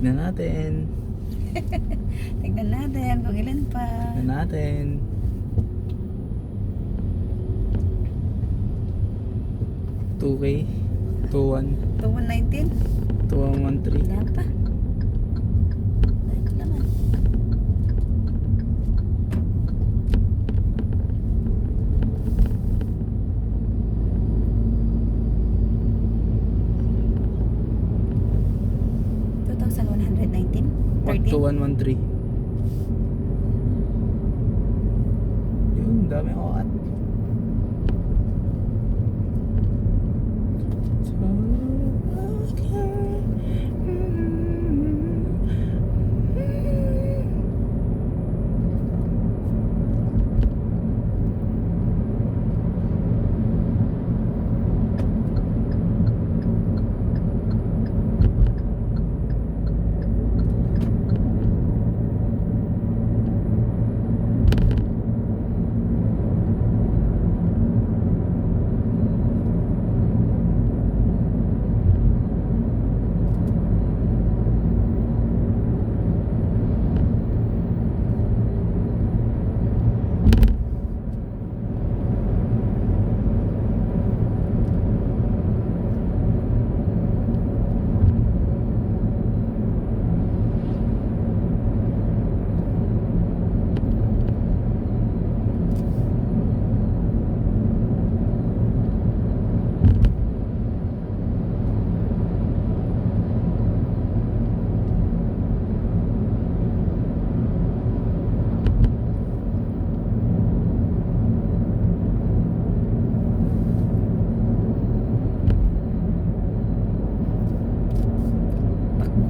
Tignan natin. Tignan natin kung ilan pa. Tignan natin. $2K. 2-1. 2119. 2-1-1-3. Wala pa. Ito naman. $2,119. 2-1-1-3. Yun, dami ako at.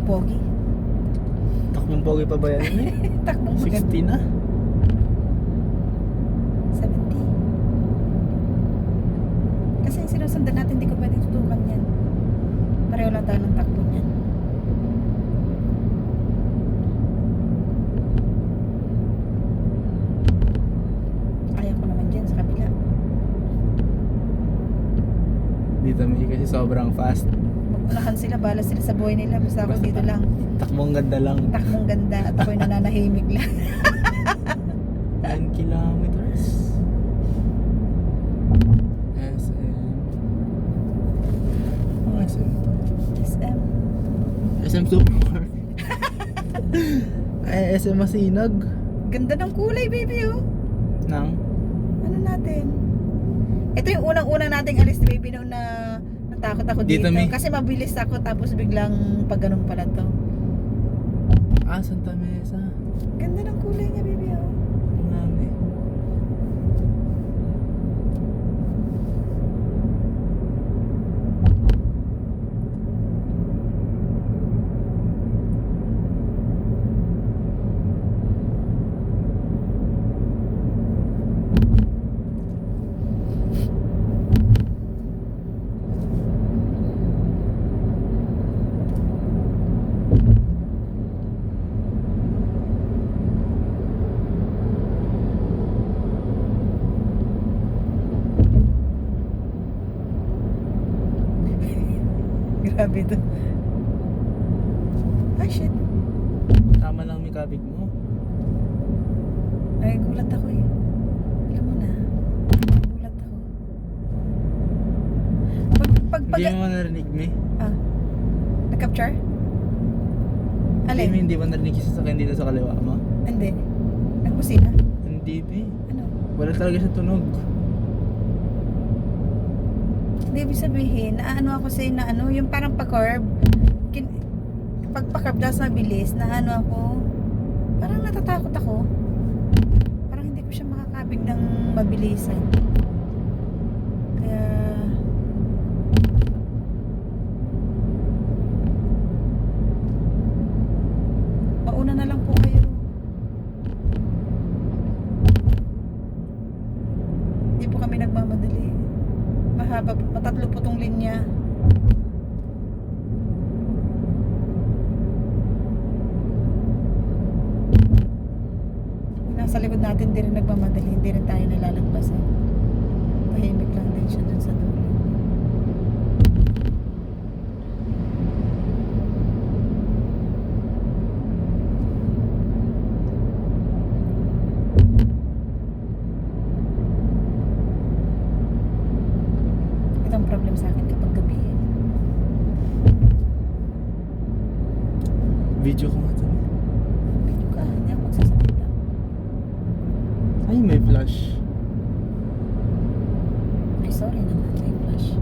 Pogi. Takbong pogi pa ba yan? Takbong maganda. 60 na. 70. Kasi yung sinusundan natin, hindi ko pwedeng tutukan yan. Pareho lang tayo ng takbo niyan. Ayaw ko naman dyan sa kabila. Dito may kasi sobrang fast. Magunahan sila, balas sila sa buhay nila. Basta ako dito lang. Takbong ganda lang. Takbong ganda at ako'y nananahimik lang. 9 kilometers. SM. Ang SM to. SM. SM Supermarket. Ay, SM Masinag. Ganda ng kulay, baby, oh. Nang? Ano natin? Ito yung unang-unang nating alis, baby, noon na natakot ako dito. Dito, May. Kasi mabilis ako, tapos biglang pag ganun pala to. Santa Mesa. Ganda ng kulay niya, baby, oh. Ang dami. Grabe to. Ah, shit. Tama lang may kabig mo. Ay, gulat ako eh. Alam mo na. Gulat ako. Hindi mo narinig, me? Ah. Nag-capture? Hindi, Alin? hindi mo narinig sa sasakyan dito sa kaliwa mo? Hindi. Nagkusina? Hindi, me. Ano? Wala talaga sa tunog. Hindi, ibig sabihin, naano ako sa'yo na ano, yung parang pa-curb. Pag pa-curb daw sa mabilis, na ano ako, parang natatakot ako. Parang hindi ko siya makakabig ng mabilisan. Kaya, mauna na lang po kayo. Hindi po kami nagmamadali. Mahaba, matatlo po tong linya. Nasa likod natin, hindi rin nagmamadali, hindi rin tayo nalalagpasan. Tahimik lang din siya dun sa dulo. Ito ang problem sa akin kapag gabi. Video ko nga to. Video ka, hindi ako magsasalita. Ay, may flash. Ay, sorry naman, may flash.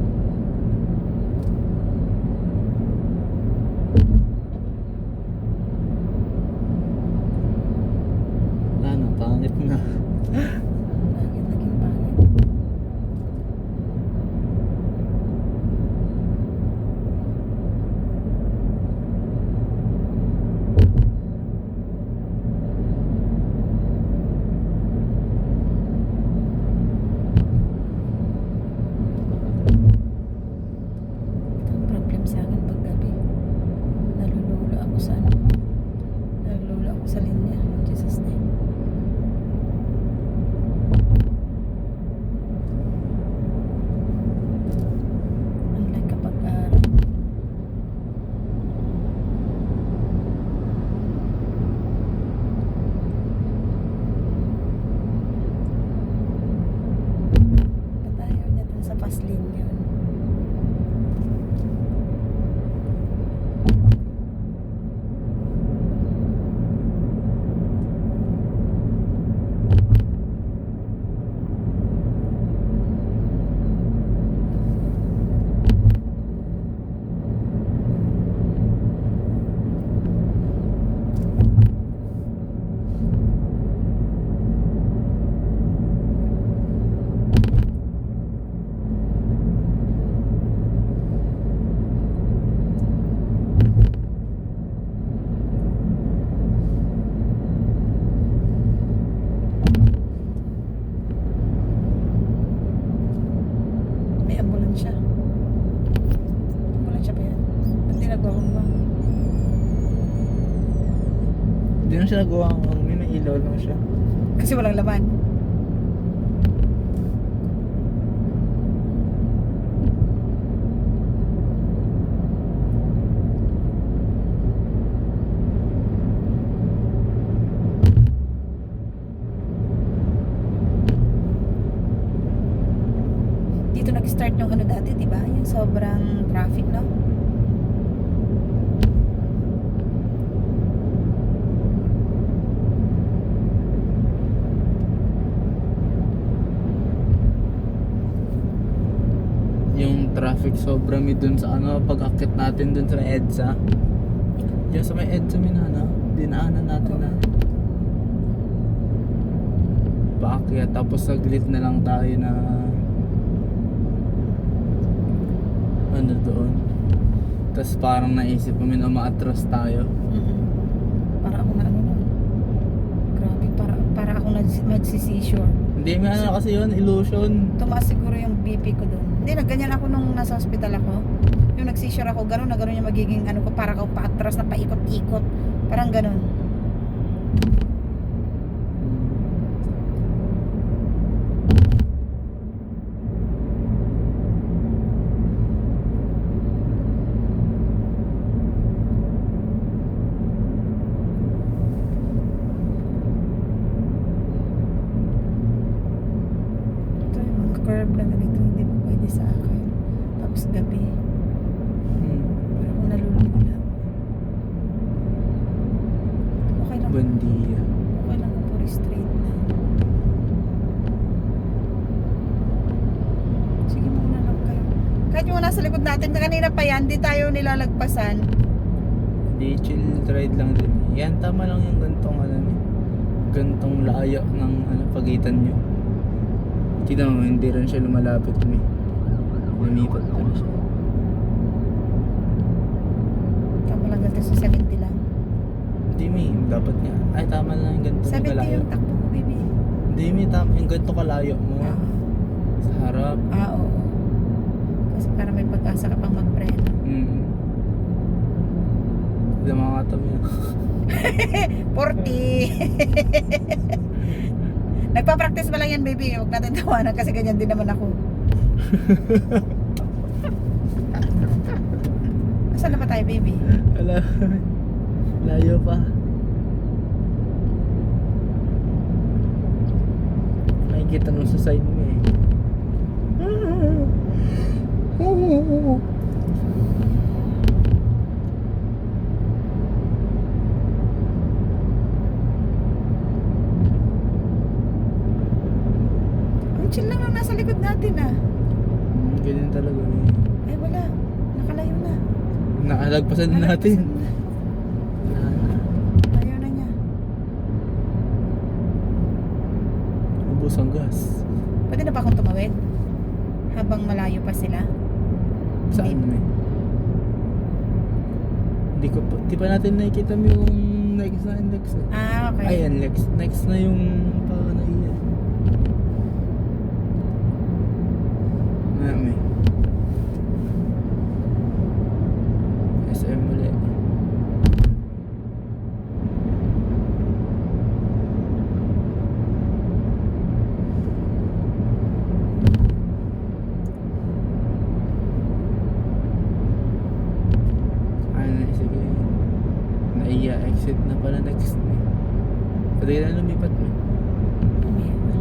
Wala na, pangit na. Bakit naging pangit? Ang problem sa akin pag gabi. Nalululo ako sa ano. Nalululo ako sa linya. In Jesus name. Unlike kapag araw. Patayo niya dun sa fast lane yun. May ambulansya. Ambulansya pa yan. Ba't di nagwawang-wang? Hindi na siya nagawa ng may ilaw lang siya. Kasi walang laman. Dito nag-start yung ano dati, di ba? Yung sobrang traffic, no? Yung traffic sobra mi dun sa ano, pag-akit natin dun sa EDSA. Yung sa may EDSA minana, dinaanan natin na. Paakyat, tapos saglit na lang tayo na ano doon. Tapos parang naisip kami na ma-atras tayo. Para ako na ano nun. Grabe, para ako nagsisisure. Hindi, may ano kasi yun, illusion. Tumaas siguro yung BP ko doon. Hindi, nagganyan ako nung nasa hospital ako. Yung nagsisure ako, gano'n na gano'n yung magiging ano ko, para ako paatras na paikot-ikot. Parang gano'n. Ito yung mga curve na ganito, hindi po pwede sa akin. Tapos gabi, parang akong nalulula. Okay lang. Bandiya. Okay lang kung puro straight na. Sige muna lang kayo. Kahit yung nasa likod natin, kanina pa yan, di tayo nilalagpasan. Hindi, chill ride lang din. Yan, tama lang yung gantong alam eh. Gantong layo ng ano, pagitan nyo. Kita mo, hindi rin siya lumalapit mo eh. Lumipat pa rin siya. Tama lang ganito sa 70 lang. Hindi may, dapat nga. Ay, tama lang yung ganito 70 kalayo. yung takbo ko, baby. Hindi may, tama yung ganito kalayo mo. Sa harap. Oo. Kasi para may pag-asa ka pang mag-preno. Hindi mga katam yun. 40. Nagpa-practice ba lang yan, baby? Huwag natin tawanan kasi ganyan din naman ako. Saan na ba tayo, baby? Wala. Layo pa. Nakikita mo sa side mo eh. Oo. Ang chill lang nung nasa likod natin ah. Ganyan talaga. Ay wala, nakalayo na. Nakalagpasan na natin. Wala na. Ayaw na niya. Ubus ang gas. Pwede na ba akong tumawid? Habang malayo pa sila? Saan may? Di pa natin nakikita mo yung next na index eh. Ah, okay. Ayan, next na yung panaiyan. May SM ulit. Sige. Exit na pala next. Pwede na lumipat mo.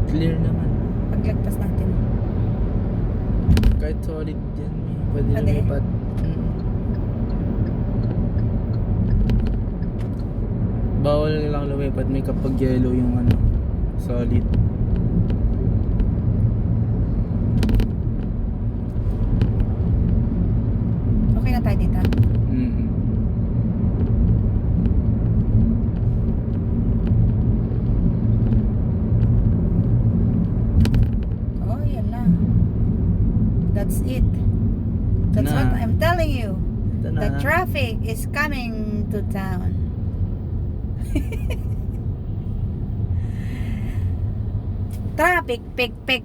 Clear naman. Paglagpas natin. Kahit solid yan. Pwede Pwede? lumipat. Bawal lang lumipat may kapag yellow yung ano. Solid. Okay na tayo dito. Oh, yan na. That's it. That's Na. what I'm telling you. Ito na. The traffic is coming to town. Traffic, pick, pick,